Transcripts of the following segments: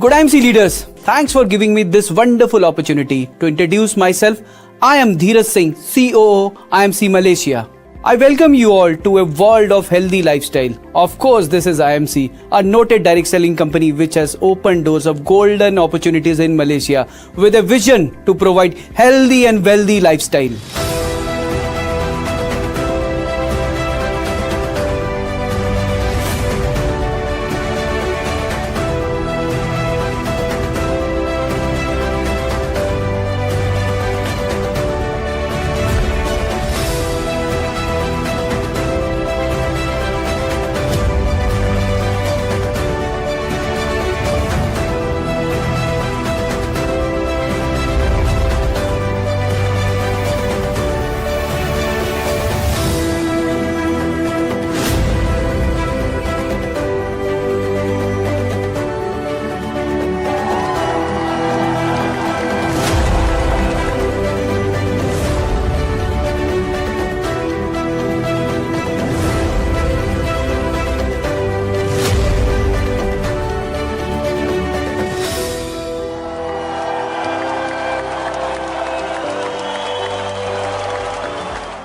Good IMC leaders, thanks for giving me this wonderful opportunity to introduce myself. I am Dheeraj Singh, COO IMC Malaysia. I welcome you all to a world of healthy lifestyle. Of course, this is IMC, a noted direct selling company which has opened doors of golden opportunities in Malaysia with a vision to provide healthy and wealthy lifestyle.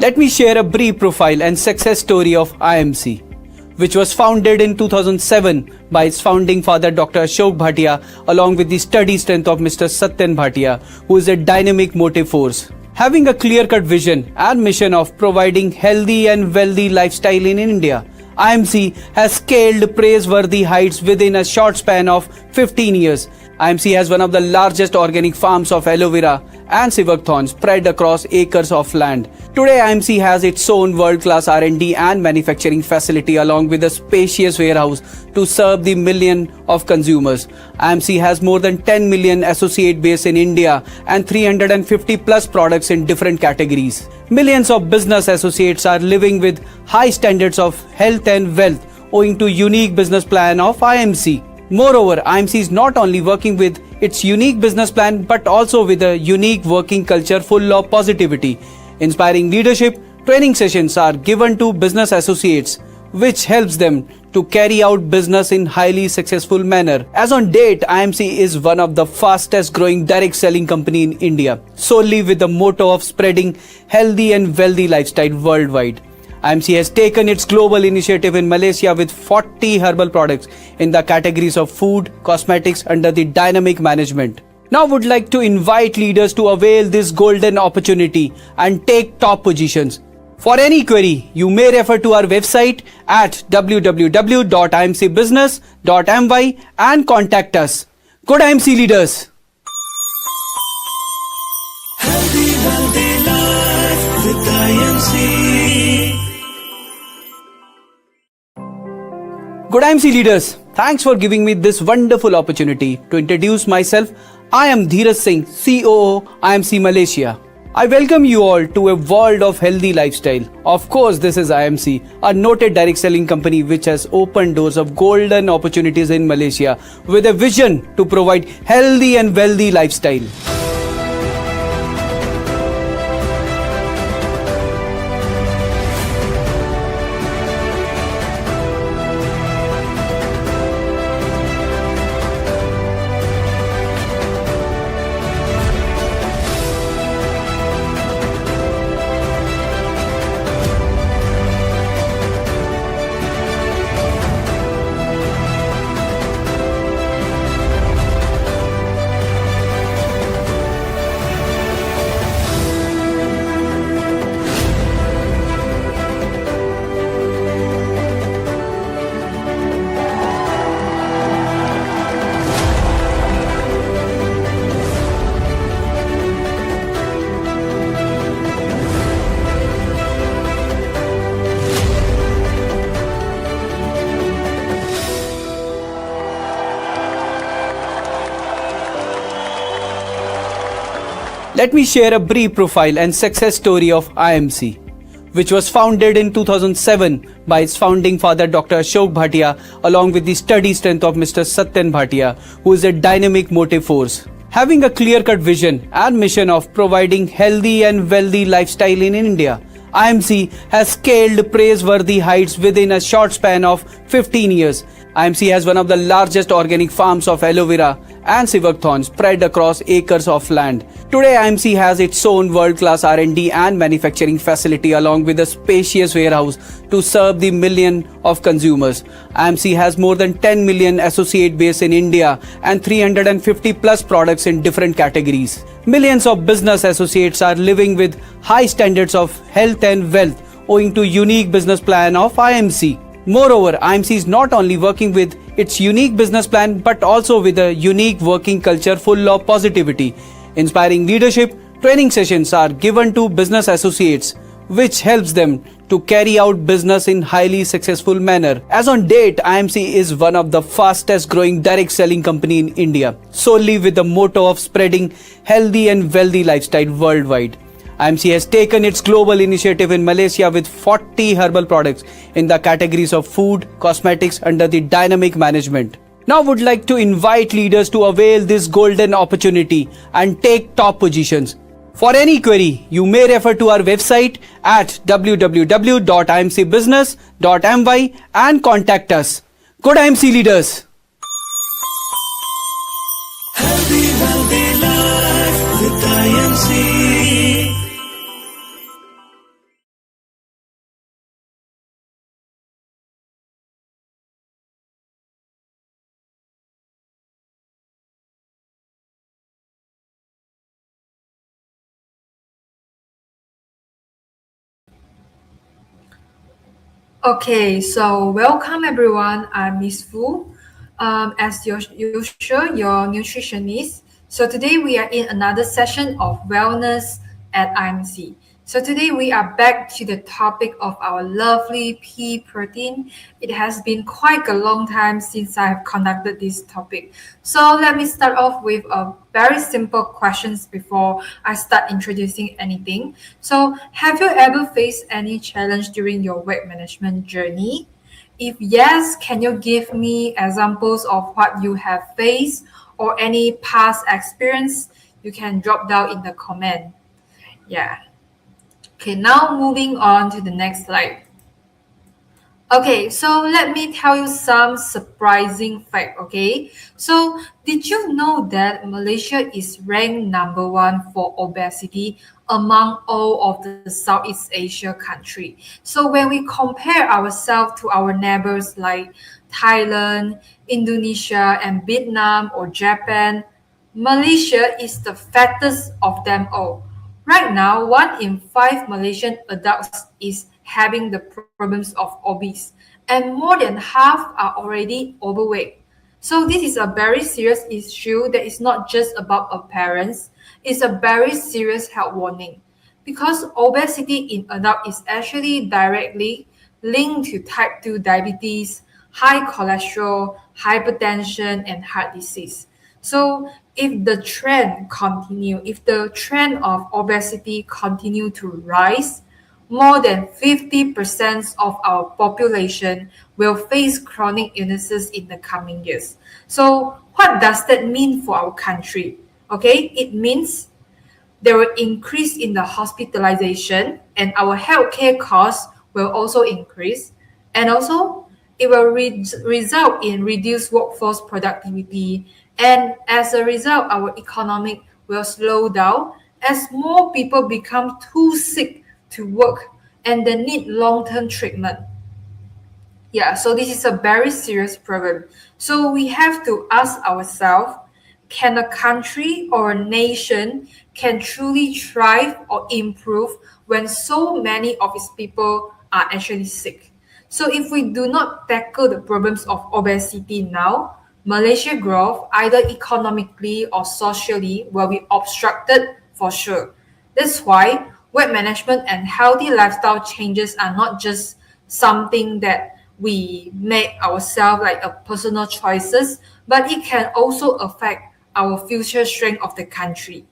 Let me share a brief profile and success story of IMC, which was founded in 2007 by its founding father Dr. Ashok Bhatia along with the study strength of Mr. Satyan Bhatia, who is a dynamic motive force. Having a clear-cut vision and mission of providing healthy and wealthy lifestyle in India, IMC has scaled praiseworthy heights within a short span of 15 years. IMC has one of the largest organic farms of aloe vera and civet thorn spread across acres of land. Today, IMC has its own world-class R&D and manufacturing facility along with a spacious warehouse to serve the million of consumers. IMC has more than 10 million associate base in India and 350 plus products in different categories. Millions of business associates are living with high standards of health and wealth owing to unique business plan of IMC. Moreover, IMC is not only working with its unique business plan but also with a unique working culture full of positivity. Inspiring leadership training sessions are given to business associates, which helps them to carry out business in highly successful manner. As on date, IMC is one of the fastest growing direct selling company in India, solely with the motto of spreading healthy and wealthy lifestyle worldwide. IMC has taken its global initiative in Malaysia with 40 herbal products in the categories of food, cosmetics under the dynamic management. Now would like to invite leaders to avail this golden opportunity and take top positions. For any query, you may refer to our website at www.imcbusiness.my and contact us. Good IMC leaders. Healthy life with IMC. Good IMC leaders, thanks for giving me this wonderful opportunity to introduce myself. I am Dheeraj Singh, COO IMC Malaysia. I welcome you all to a world of healthy lifestyle. Of course, this is IMC, a noted direct selling company which has opened doors of golden opportunities in Malaysia with a vision to provide healthy and wealthy lifestyle. Let me share a brief profile and success story of IMC, which was founded in 2007 by its founding father Dr. Ashok Bhatia along with the study strength of Mr. Satyan Bhatia, who is a dynamic motive force. Having a clear-cut vision and mission of providing healthy and wealthy lifestyle in India, IMC has scaled praiseworthy heights within a short span of 15 years. IMC has one of the largest organic farms of aloe vera and Sivakthon spread across acres of land. Today, IMC has its own world-class R&D and manufacturing facility along with a spacious warehouse to serve the million of consumers. IMC has more than 10 million associate base in India and 350 plus products in different categories. Millions of business associates are living with high standards of health and wealth owing to unique business plan of IMC. Moreover, IMC is not only working with its unique business plan but also with a unique working culture full of positivity. Inspiring leadership training sessions are given to business associates, which helps them to carry out business in highly successful manner. As on date, IMC is one of the fastest growing direct selling company in India, solely with the motto of spreading healthy and wealthy lifestyle worldwide. IMC has taken its global initiative in Malaysia with 40 herbal products in the categories of food, cosmetics under the dynamic management. Now would like to invite leaders to avail this golden opportunity and take top positions. For any query, you may refer to our website at www.imcbusiness.my and contact us. Good IMC leaders! Healthy life with IMC. Okay, so welcome everyone. I'm Miss Fu. As usual, your nutritionist. So today we are in another session of wellness at IMC. So today we are back to the topic of our lovely pea protein. It has been quite a long time since I have conducted this topic. So let me start off with a very simple questions before I start introducing anything. So have you ever faced any challenge during your weight management journey? If yes, can you give me examples of what you have faced or any past experience? You can drop down in the comment. Yeah. Okay, now moving on to the next slide. Okay, so let me tell you some surprising fact, okay? So did you know that Malaysia is ranked number 1 for obesity among all of the Southeast Asia country? So when we compare ourselves to our neighbors like Thailand, Indonesia, and Vietnam or Japan, Malaysia is the fattest of them all. Right now, 1 in 5 Malaysian adults is having the problems of obese, and more than half are already overweight. So this is a very serious issue that is not just about appearance, it's a very serious health warning. Because obesity in adults is actually directly linked to type 2 diabetes, high cholesterol, hypertension, and heart disease. So if the trend of obesity continue to rise, more than 50% of our population will face chronic illnesses in the coming years. So what does that mean for our country? Okay, it means there will increase in the hospitalization and our healthcare costs will also increase. And also, it will result in reduced workforce productivity. And as a result, our economy will slow down as more people become too sick to work and they need long-term treatment. Yeah, so this is a very serious problem. So we have to ask ourselves, can a country or a nation can truly thrive or improve when so many of its people are actually sick? So if we do not tackle the problems of obesity now, Malaysia growth, either economically or socially, will be obstructed for sure. That's why weight management and healthy lifestyle changes are not just something that we make ourselves like a personal choices, but it can also affect our future strength of the country.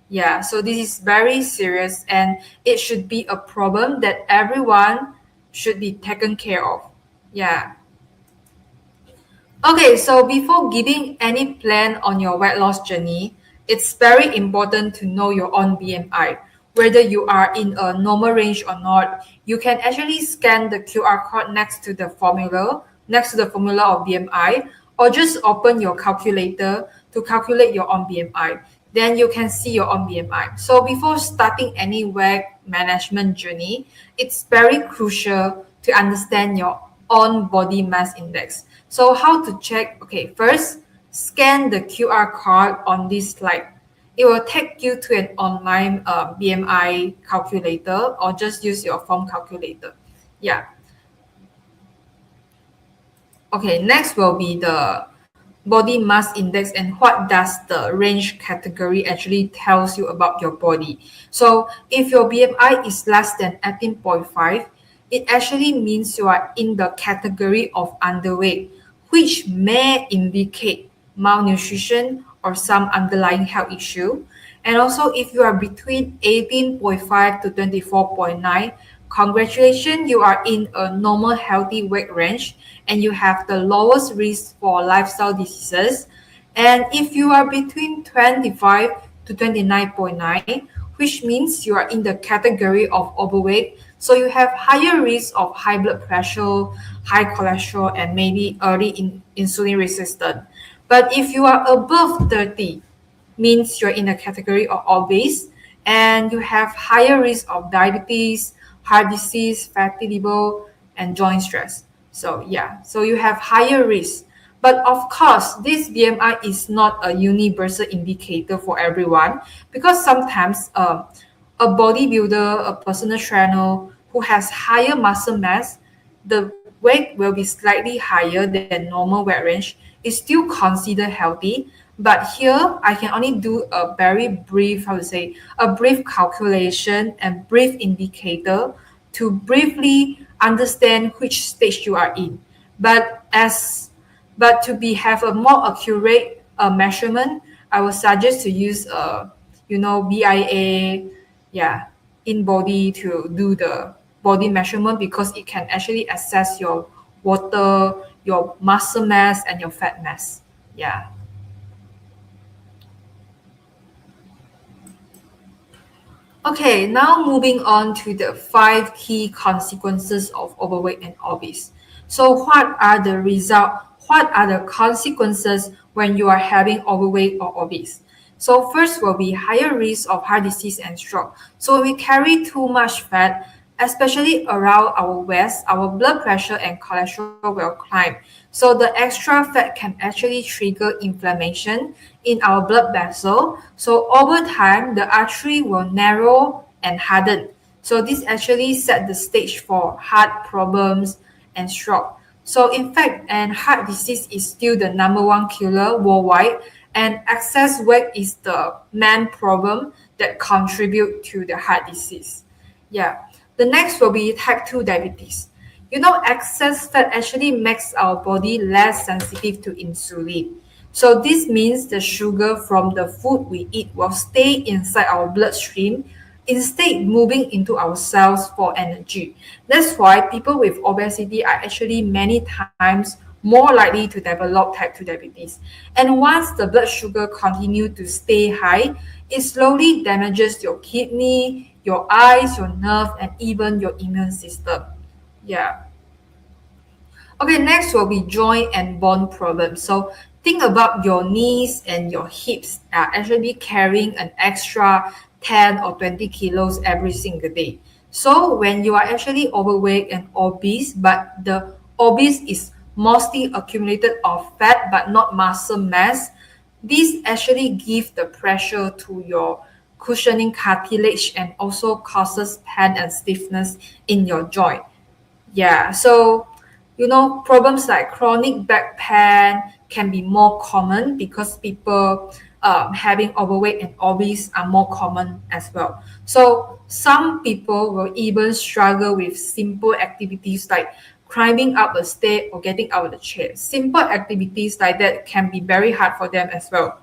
Yeah, so this is very serious and it should be a problem that everyone should be taken care of. Yeah. Okay, so before giving any plan on your weight loss journey, it's very important to know your own BMI. Whether you are in a normal range or not, you can actually scan the QR code next to the formula of BMI, or just open your calculator to calculate your own BMI. Then you can see your own BMI. So before starting any weight management journey, it's very crucial to understand your own body mass index. So how to check? Okay, first, scan the QR code on this slide. It will take you to an online BMI calculator, or just use your phone calculator. Yeah. Okay, next will be the body mass index, and what does the range category actually tells you about your body. So if your BMI is less than 18.5, it actually means you are in the category of underweight, which may indicate malnutrition or some underlying health issue. And also, if you are between 18.5 to 24.9, congratulations, you are in a normal healthy weight range and you have the lowest risk for lifestyle diseases. And if you are between 25 to 29.9, which means you are in the category of overweight, so you have higher risk of high blood pressure, high cholesterol, and maybe early insulin resistant. But if you are above 30, means you're in the category of obese and you have higher risk of diabetes, heart disease, fatty liver, and joint stress. So yeah, so you have higher risk. But of course, this BMI is not a universal indicator for everyone, because sometimes a bodybuilder, a personal trainer who has higher muscle mass, the weight will be slightly higher than normal weight range, is still considered healthy. But here, I can only do a very brief, a brief calculation and brief indicator to briefly understand which stage you are in. But to have a more accurate measurement, I would suggest to use BIA, in body to do the body measurement, because it can actually assess your water, your muscle mass, and your fat mass. Yeah. Okay, now moving on to the 5 key consequences of overweight and obese. So what are the consequences when you are having overweight or obese? So first will be higher risk of heart disease and stroke. So when we carry too much fat, especially around our waist, our blood pressure and cholesterol will climb. So the extra fat can actually trigger inflammation in our blood vessel. So over time, the artery will narrow and harden. So this actually set the stage for heart problems and stroke. So in fact, and heart disease is still the #1 killer worldwide, and excess weight is the main problem that contribute to the heart disease. Yeah. The next will be type 2 diabetes. Excess fat actually makes our body less sensitive to insulin. So this means the sugar from the food we eat will stay inside our bloodstream, instead moving into our cells for energy. That's why people with obesity are actually many times more likely to develop type 2 diabetes. And once the blood sugar continue to stay high, it slowly damages your kidney, your eyes, your nerve, and even your immune system. Yeah. Okay, next will be joint and bone problems. So think about your knees and your hips are actually carrying an extra 10 or 20 kilos every single day. So when you are actually overweight and obese, but the obese is mostly accumulated of fat but not muscle mass, this actually gives the pressure to your cushioning cartilage and also causes pain and stiffness in your joint. Yeah, so problems like chronic back pain can be more common because people having overweight and obese are more common as well. So some people will even struggle with simple activities like climbing up a step or getting out of the chair. Simple activities like that can be very hard for them as well.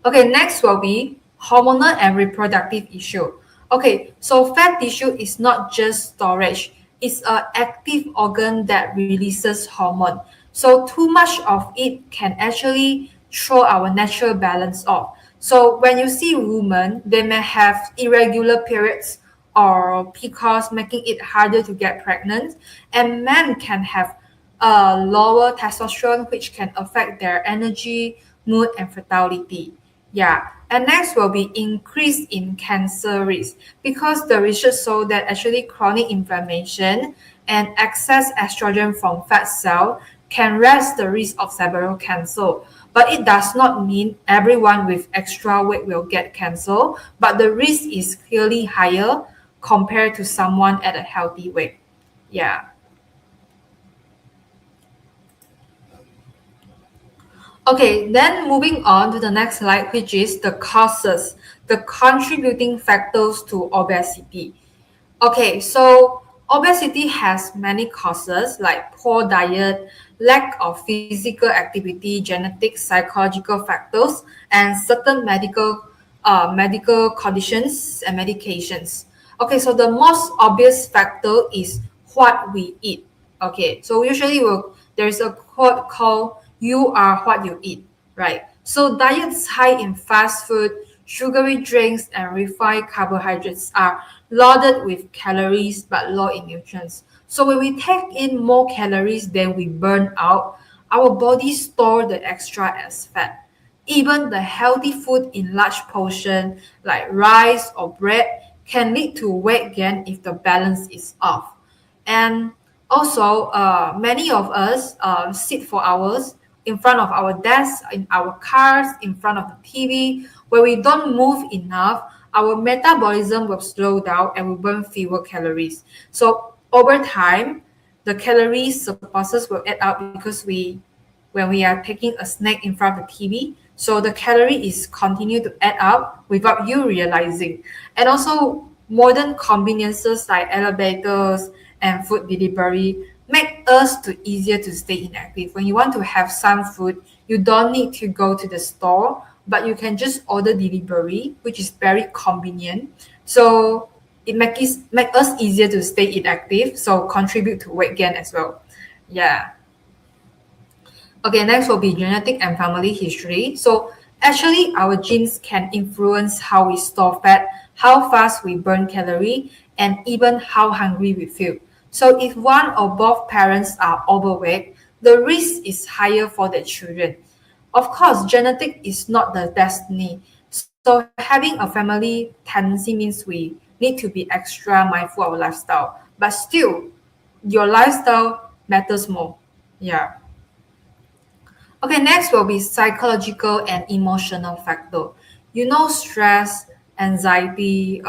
Okay, next will be hormonal and reproductive issue. Okay, so fat tissue is not just storage. It's an active organ that releases hormone. So too much of it can actually throw our natural balance off. So when you see women, they may have irregular periods or PCOS, making it harder to get pregnant. And men can have lower testosterone, which can affect their energy, mood, and fertility. Yeah. And next will be increase in cancer risk because the research showed that actually chronic inflammation and excess estrogen from fat cell can raise the risk of several cancer. But it does not mean everyone with extra weight will get cancer, but the risk is clearly higher compared to someone at a healthy weight. Yeah. Okay, then moving on to the next slide, which is the causes, the contributing factors to obesity. Okay, so obesity has many causes like poor diet, lack of physical activity, genetic, psychological factors, and certain medical conditions and medications. Okay, so the most obvious factor is what we eat. Okay, so usually there's a quote called "You are what you eat," right? So diets high in fast food, sugary drinks, and refined carbohydrates are loaded with calories but low in nutrients. So when we take in more calories than we burn out, our bodies store the extra as fat. Even the healthy food in large portion like rice or bread can lead to weight gain if the balance is off. And also, many of us sit for hours in front of our desks, in our cars, in front of the TV. Where we don't move enough, our metabolism will slow down and we burn fewer calories. So over time, the calories surpluses will add up because when we are taking a snack in front of the TV, so the calorie is continue to add up without you realizing. And also modern conveniences like elevators and food delivery make us too easier to stay inactive. When you want to have some food, you don't need to go to the store, but you can just order delivery, which is very convenient. So it make us easier to stay inactive, so contribute to weight gain as well. Yeah. Okay, next will be genetic and family history. So actually, our genes can influence how we store fat, how fast we burn calorie, and even how hungry we feel. So if one or both parents are overweight, the risk is higher for the children. Of course, genetic is not the destiny. So having a family tendency means we need to be extra mindful of our lifestyle. But still, your lifestyle matters more. Yeah. Okay, next will be psychological and emotional factor. Stress, anxiety,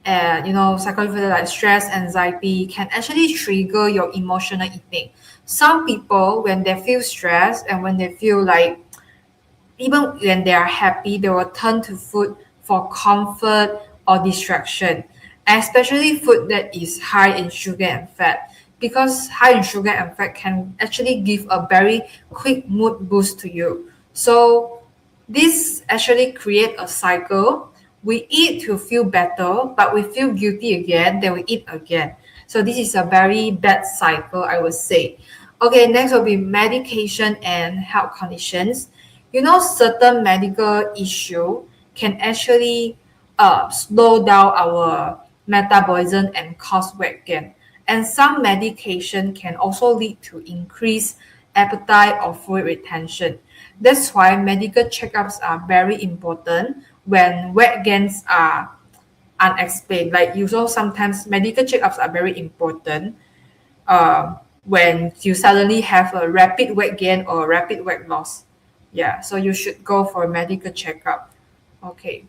and psychological like stress, anxiety can actually trigger your emotional eating. Some people, when they feel stressed and when they feel like even when they are happy, they will turn to food for comfort or distraction, and especially food that is high in sugar and fat. Because high in sugar and fat can actually give a very quick mood boost to you. So this actually create a cycle. We eat to feel better, but we feel guilty again, then we eat again. So this is a very bad cycle, I would say. Okay, next will be medication and health conditions. Certain medical issue can actually slow down our metabolism and cause weight gain. And some medication can also lead to increased appetite or fluid retention. That's why medical checkups are very important when weight gains are unexplained. Like sometimes medical checkups are very important when you suddenly have a rapid weight gain or rapid weight loss. Yeah, so you should go for a medical checkup. Okay.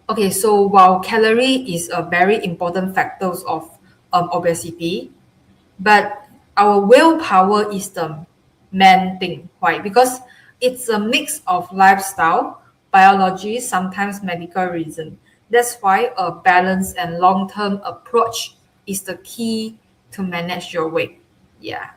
Okay, so while calorie is a very important factor of obesity, but our willpower is the main thing. Why? Because it's a mix of lifestyle, biology, sometimes medical reason. That's why a balanced and long-term approach is the key to manage your weight. Yeah.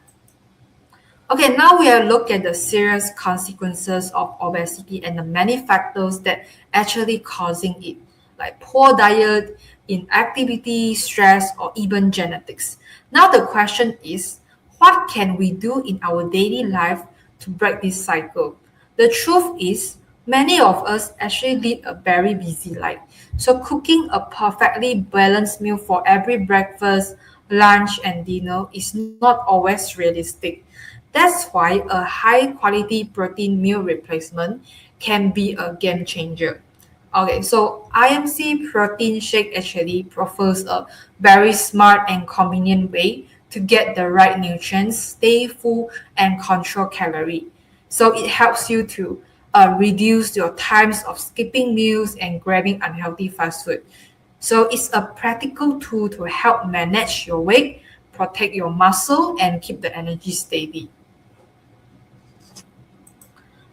Okay, now we are look at the serious consequences of obesity and the many factors that actually causing it, like poor diet, inactivity, stress, or even genetics. Now the question is, what can we do in our daily life to break this cycle? The truth is, many of us actually lead a very busy life. So cooking a perfectly balanced meal for every breakfast, lunch, and dinner is not always realistic. That's why a high quality protein meal replacement can be a game changer. Okay, so IMC protein shake actually offers a very smart and convenient way to get the right nutrients, stay full, and control calorie. So it helps you to reduce your times of skipping meals and grabbing unhealthy fast food. So it's a practical tool to help manage your weight, protect your muscle, and keep the energy steady.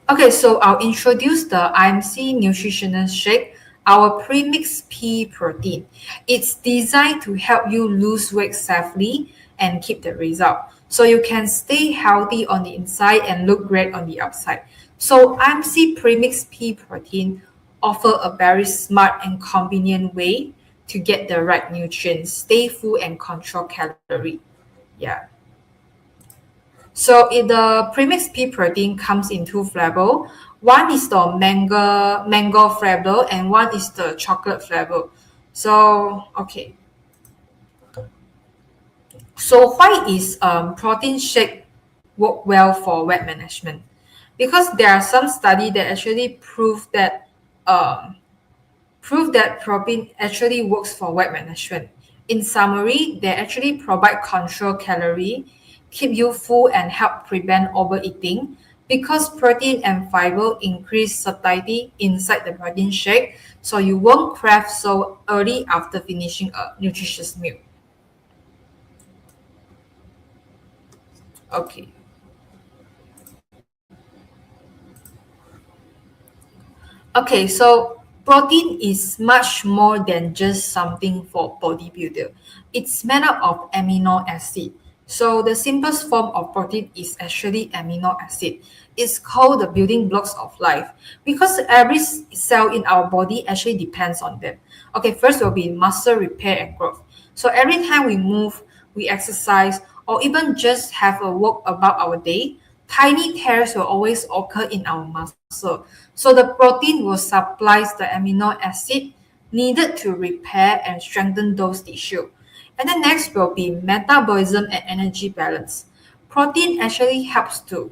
Okay, so I'll introduce the IMC Nutritional Shake, our premix pea protein. It's designed to help you lose weight safely and keep the result. So you can stay healthy on the inside and look great on the outside. So IMC premix pea protein offer a very smart and convenient way to get the right nutrients, stay full, and control calorie. Yeah. So the premix pea protein comes in two flavor. One is the mango flavor and one is the chocolate flavor. So okay. So why is protein shake work well for weight management? Because there are some study that actually prove that protein actually works for weight management. In summary, they actually provide control calorie, keep you full, and help prevent overeating. Because protein and fiber increase satiety inside the protein shake, so you won't crave so early after finishing a nutritious meal. Okay. Okay, so protein is much more than just something for bodybuilder. It's made up of amino acid. So the simplest form of protein is actually amino acid. It's called the building blocks of life because every cell in our body actually depends on them. Okay, first will be muscle repair and growth. So every time we move, we exercise, or even just have a walk about our day, tiny tears will always occur in our muscle. So the protein will supply the amino acid needed to repair and strengthen those tissues. And then next will be metabolism and energy balance. Protein actually helps to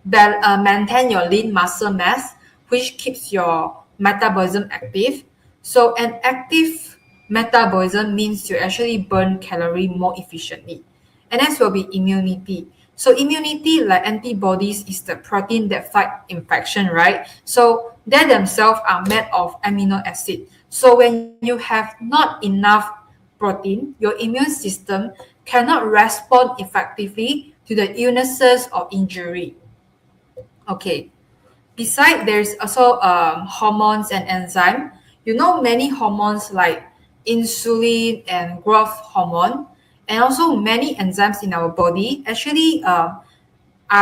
maintain your lean muscle mass, which keeps your metabolism active. So an active metabolism means you actually burn calorie more efficiently. And next will be immunity. So immunity, like antibodies, is the protein that fight infection, right? So they themselves are made of amino acid. So when you have not enough protein, your immune system cannot respond effectively to the illnesses or injury. Okay. Besides, there's also hormones and enzyme. You know, many hormones like insulin and growth hormone, and also many enzymes in our body actually are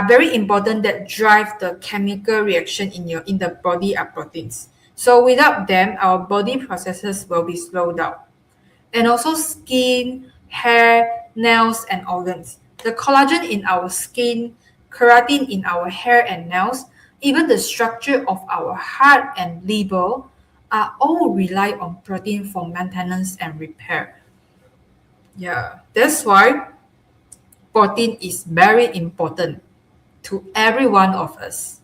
very important that drive the chemical reaction in the body of proteins. So without them, our body processes will be slowed down. And also skin, hair, nails, and organs. The collagen in our skin, keratin in our hair and nails, even the structure of our heart and liver are all rely on protein for maintenance and repair. Yeah, that's why protein is very important to every one of us.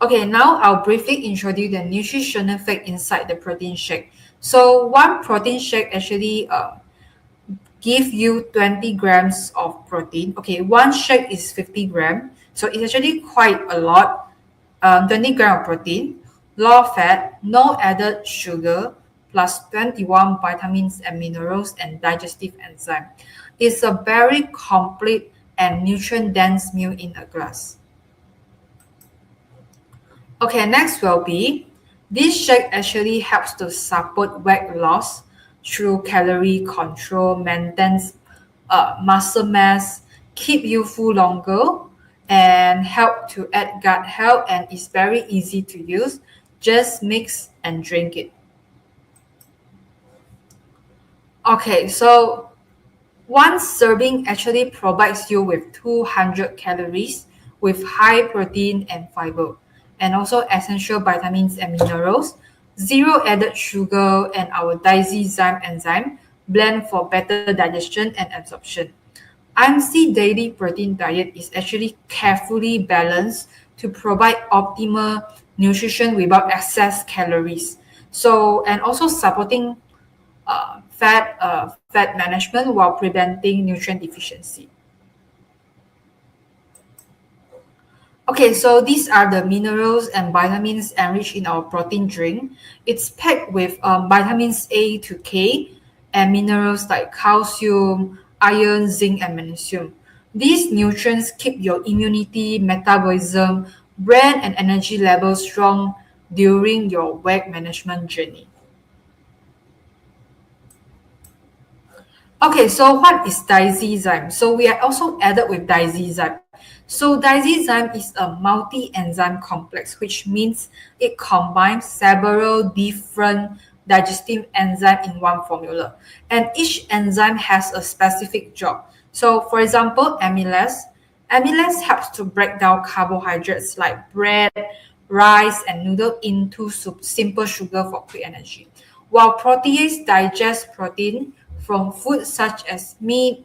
Okay, now I'll briefly introduce the nutritional fact inside the protein shake. So one protein shake actually give you 20 grams of protein. Okay, one shake is 50 grams. So it's actually quite a lot. 20 grams of protein, low fat, no added sugar, plus 21 vitamins and minerals and digestive enzyme. It's a very complete and nutrient-dense meal in a glass. Okay, next will be, this shake actually helps to support weight loss through calorie control, maintains muscle mass, keep you full longer, and help to add gut health, and is very easy to use. Just mix and drink it. Okay, so one serving actually provides you with 200 calories with high protein and fiber, and also essential vitamins and minerals. zero added sugar, and our diazyzyme enzyme blend for better digestion and absorption. IMC daily protein diet is actually carefully balanced to provide optimal nutrition without excess calories. So, and also supporting fat management while preventing nutrient deficiency. Okay, so these are the minerals and vitamins enriched in our protein drink. It's packed with vitamins A to K and minerals like calcium, iron, zinc, and magnesium. These nutrients keep your immunity, metabolism, brain, and energy levels strong during your weight management journey. Okay, so what is diazyzyme? So we are also added with diazyzyme. So diazyzyme is a multi-enzyme complex, which means it combines several different digestive enzymes in one formula. And each enzyme has a specific job. So for example, amylase. Amylase helps to break down carbohydrates like bread, rice, and noodle into simple sugar for quick energy. While protease digests protein from foods such as meat,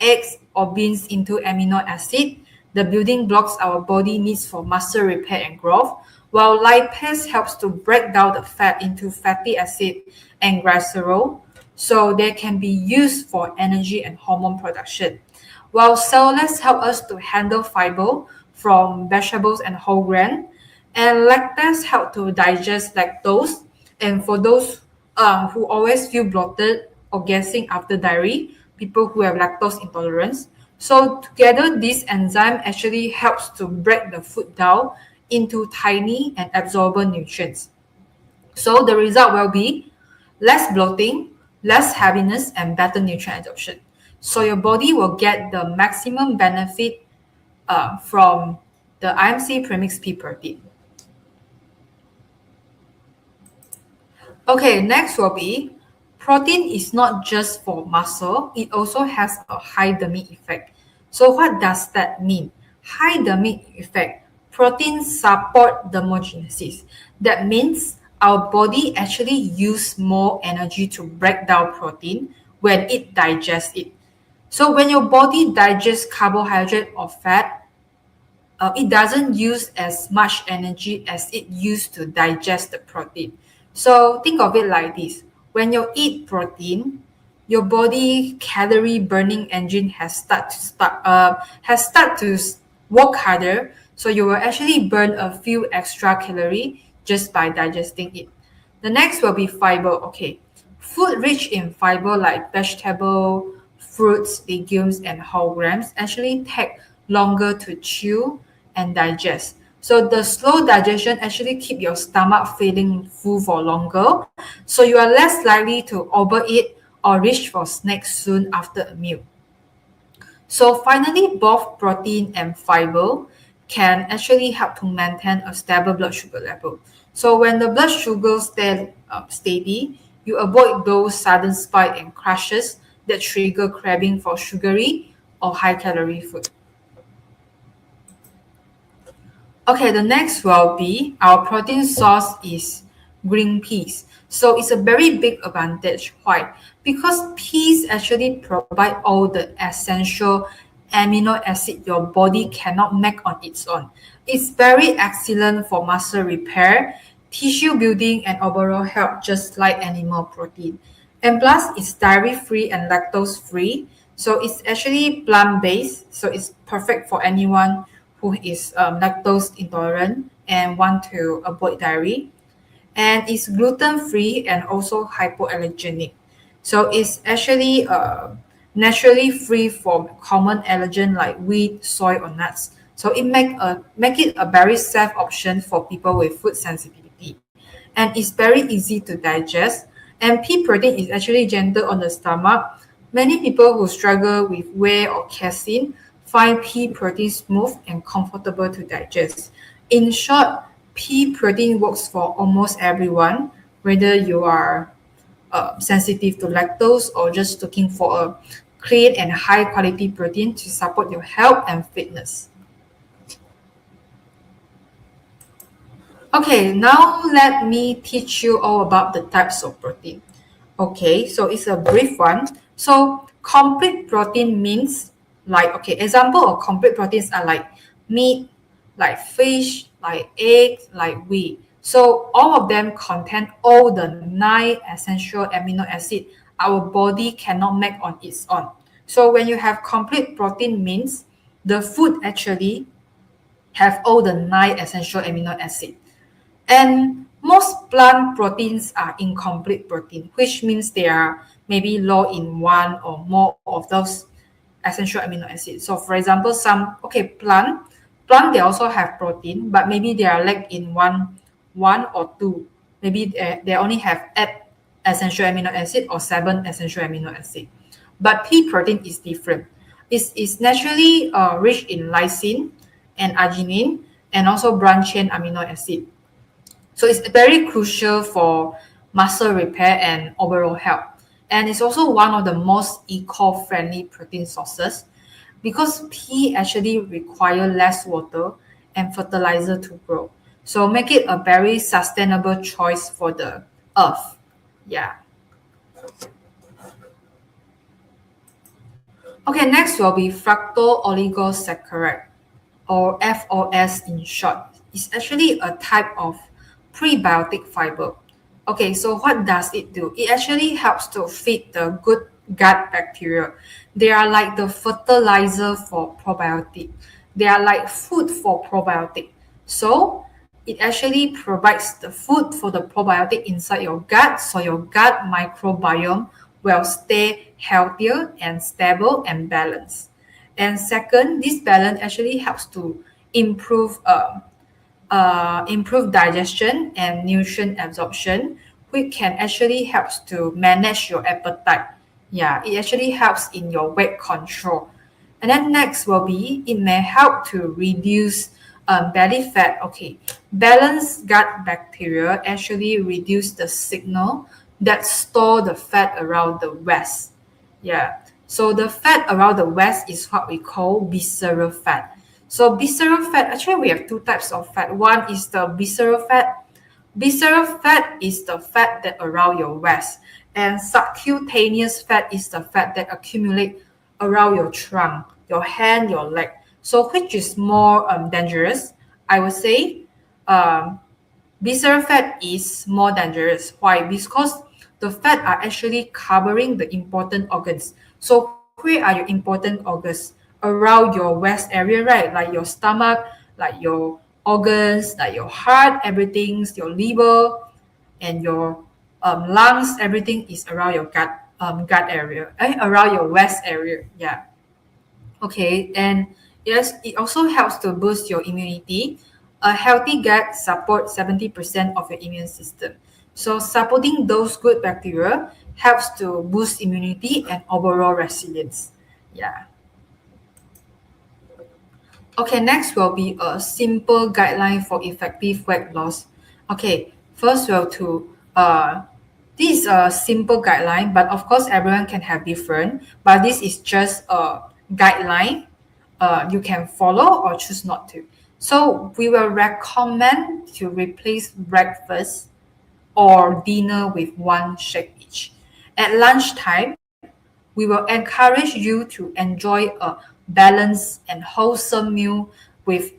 eggs, or beans into amino acid, the building blocks our body needs for muscle repair and growth, while lipase helps to break down the fat into fatty acid and glycerol, so they can be used for energy and hormone production. While cellulose help us to handle fiber from vegetables and whole grain, and lactase help to digest lactose. And for those who always feel bloated or gassing after dairy, people who have lactose intolerance. So together, this enzyme actually helps to break the food down into tiny and absorbent nutrients. So the result will be less bloating, less heaviness, and better nutrient absorption. So your body will get the maximum benefit from the IMC premix pea protein. Okay, next will be protein is not just for muscle, it also has a high thermic effect. So what does that mean? High thermic effect. Proteins support thermogenesis. That means our body actually use more energy to break down protein when it digests it. So when your body digests carbohydrate or fat, it doesn't use as much energy as it used to digest the protein. So think of it like this. When you eat protein, your body calorie burning engine has start to work harder. So you will actually burn a few extra calorie just by digesting it. The next will be fiber. Okay, food rich in fiber like vegetable, fruits, legumes, and whole grains actually take longer to chew and digest. So the slow digestion actually keep your stomach feeling full for longer. So you are less likely to overeat or reach for snacks soon after a meal. So finally, both protein and fiber can actually help to maintain a stable blood sugar level. So when the blood sugar stays steady, you avoid those sudden spikes and crashes that trigger craving for sugary or high calorie food. Okay, the next will be our protein source is green peas. So it's a very big advantage. Why? Because peas actually provide all the essential amino acid your body cannot make on its own. It's very excellent for muscle repair, tissue building, and overall health, just like animal protein. And plus, it's dairy-free and lactose-free. So it's actually plant-based. So it's perfect for anyone who is lactose intolerant and want to avoid dairy. And it's gluten-free and also hypoallergenic. So it's actually naturally free from common allergen like wheat, soy, or nuts. So it make it a very safe option for people with food sensitivity. And it's very easy to digest. And pea protein is actually gentle on the stomach. Many people who struggle with whey or casein find pea protein smooth and comfortable to digest. In short, pea protein works for almost everyone, whether you are sensitive to lactose or just looking for a clean and high quality protein to support your health and fitness. Okay, now let me teach you all about the types of protein. Okay, so it's a brief one. So complete protein means like, okay, example of complete proteins are like meat, like fish, like eggs, like wheat. So all of them contain all the 9 essential amino acid our body cannot make on its own. So when you have complete protein means the food actually have all the 9 essential amino acid. And most plant proteins are incomplete protein, which means they are maybe low in one or more of those essential amino acids. So for example, some plant they also have protein, but maybe they are lack in one or two. Maybe they only have 8 essential amino acid or 7 essential amino acid. But pea protein is different. It's naturally rich in lysine and arginine and also branch chain amino acid. So it's very crucial for muscle repair and overall health. And it's also one of the most eco-friendly protein sources because pea actually require less water and fertilizer to grow. So make it a very sustainable choice for the earth. Yeah. Okay, next will be fructooligosaccharides, or FOS in short. It's actually a type of prebiotic fiber. Okay, so what does it do? It actually helps to feed the good gut bacteria. They are like the fertilizer for probiotic. They are like food for probiotic. So it actually provides the food for the probiotic inside your gut, so your gut microbiome will stay healthier and stable and balanced. And second, this balance actually helps to improve improve digestion and nutrient absorption, which can actually helps to manage your appetite. Yeah, it actually helps in your weight control. And then next will be it may help to reduce belly fat. Okay, balanced gut bacteria actually reduce the signal that store the fat around the waist. Yeah. So the fat around the waist is what we call visceral fat. So visceral fat, actually we have two types of fat. One is the visceral fat. Visceral fat is the fat that around your waist. And subcutaneous fat is the fat that accumulate around your trunk, your hand, your leg. So which is more dangerous? I would say visceral fat is more dangerous. Why? Because the fat are actually covering the important organs. So where are your important organs? Around your waist area, right? Like your stomach, like your organs, like your heart, everything's your liver and your lungs, everything is around your gut area, around your waist area. Yeah. Okay, and yes, it also helps to boost your immunity. A healthy gut supports 70% of your immune system. So supporting those good bacteria helps to boost immunity and overall resilience. Yeah. Okay, next will be a simple guideline for effective weight loss. Okay, first will to this is a simple guideline, but of course everyone can have different. But this is just a guideline. You can follow or choose not to. So we will recommend to replace breakfast or dinner with one shake each. At lunchtime, we will encourage you to enjoy a balanced and wholesome meal with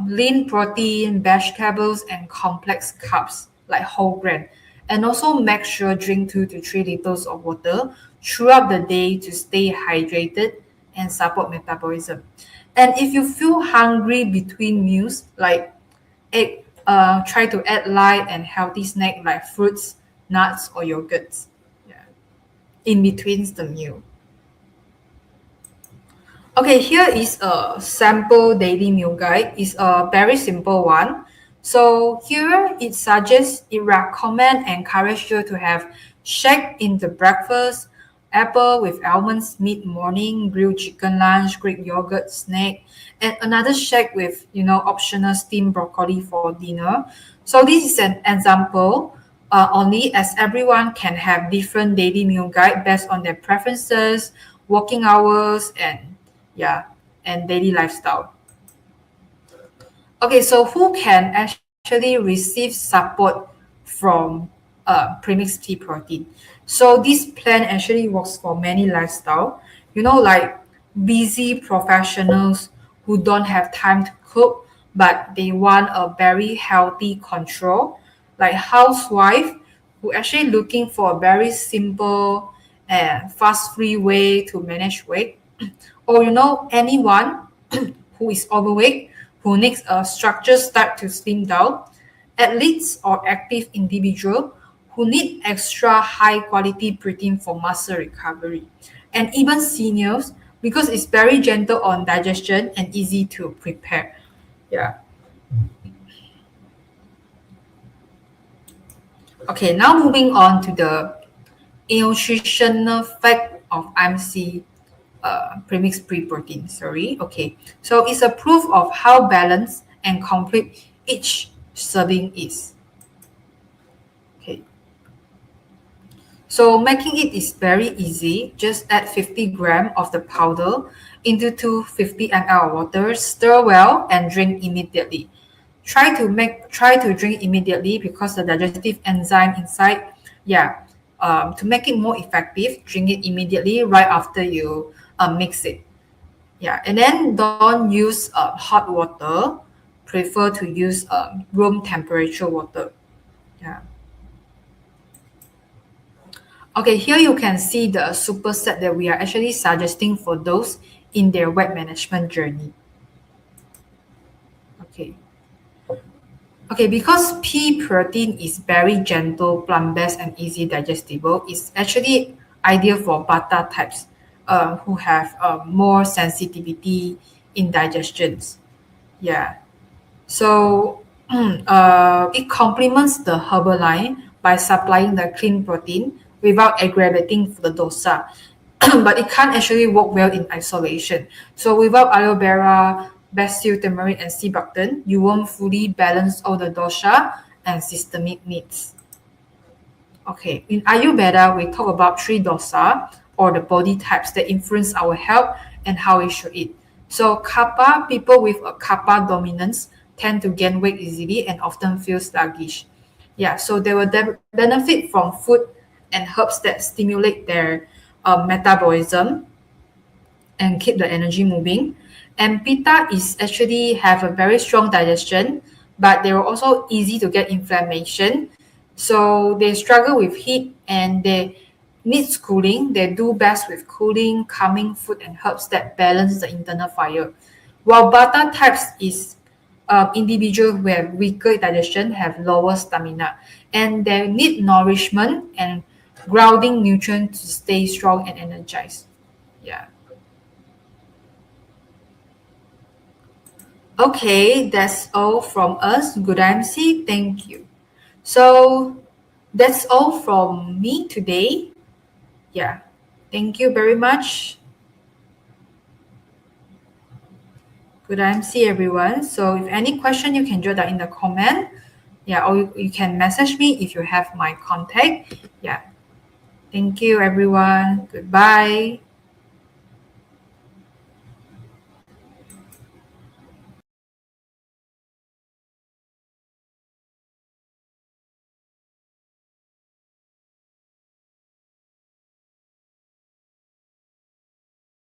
lean protein, vegetables, and complex carbs like whole grain. And also make sure drink 2 to 3 liters of water throughout the day to stay hydrated and support metabolism. And if you feel hungry between meals, like try to add light and healthy snack like fruits, nuts, or yogurts. Yeah, in between the meal. Okay, here is a sample daily meal guide. It's a very simple one. So here it suggests, it recommend, encourage you to have shake in the breakfast, apple with almonds mid-morning, grilled chicken lunch, Greek yogurt snack, and another shake with, optional steamed broccoli for dinner. So this is an example only, as everyone can have different daily meal guide based on their preferences, working hours, and daily lifestyle. Okay, so who can actually receive support from premix pea protein. So this plan actually works for many lifestyle. Like busy professionals who don't have time to cook, but they want a very healthy control, like housewife who actually looking for a very simple and fast-free way to manage weight, or anyone who is overweight who needs a structured start to slim down, athletes or active individual who need extra high quality protein for muscle recovery, and even seniors because it's very gentle on digestion and easy to prepare. Yeah. Okay, now moving on to the nutritional fact of IMC premix pea protein. Sorry. Okay, so it's a proof of how balanced and complete each serving is. Okay, so making it is very easy. Just add 50 gram of the powder into 250 ml of water, stir well, and drink immediately. Try to drink immediately because the digestive enzyme inside, to make it more effective, drink it immediately right after you mix it. Yeah, and then don't use hot water. Prefer to use room temperature water. Yeah. Okay, here you can see the superset that we are actually suggesting for those in their weight management journey. Okay. Okay, because pea protein is very gentle, plant-based, and easy digestible, it's actually ideal for Bata types who have more sensitivity in digestions. Yeah. So it complements the herbal line by supplying the clean protein without aggravating the dosa. But it can't actually work well in isolation. So without aloe vera, basil, turmeric, and sea buckthorn, you won't fully balance all the dosha and systemic needs. Okay, in Ayurveda, we talk about three dosa or the body types that influence our health and how we should eat. So kapha, people with a kapha dominance tend to gain weight easily and often feel sluggish. Yeah, so they will benefit from food and herbs that stimulate their metabolism and keep the energy moving. And pitta is actually have a very strong digestion, but they are also easy to get inflammation. So they struggle with heat and they need cooling. They do best with cooling, calming food and herbs that balance the internal fire. While Vata types is individuals who have weaker digestion, have lower stamina, and they need nourishment and grounding nutrients to stay strong and energized. Yeah. Okay, that's all from us. Good MC, thank you. So that's all from me today. Yeah, thank you very much. Good MC, everyone. So if any question, you can jot that in the comment. Yeah, or you can message me if you have my contact. Yeah. Thank you, everyone. Goodbye.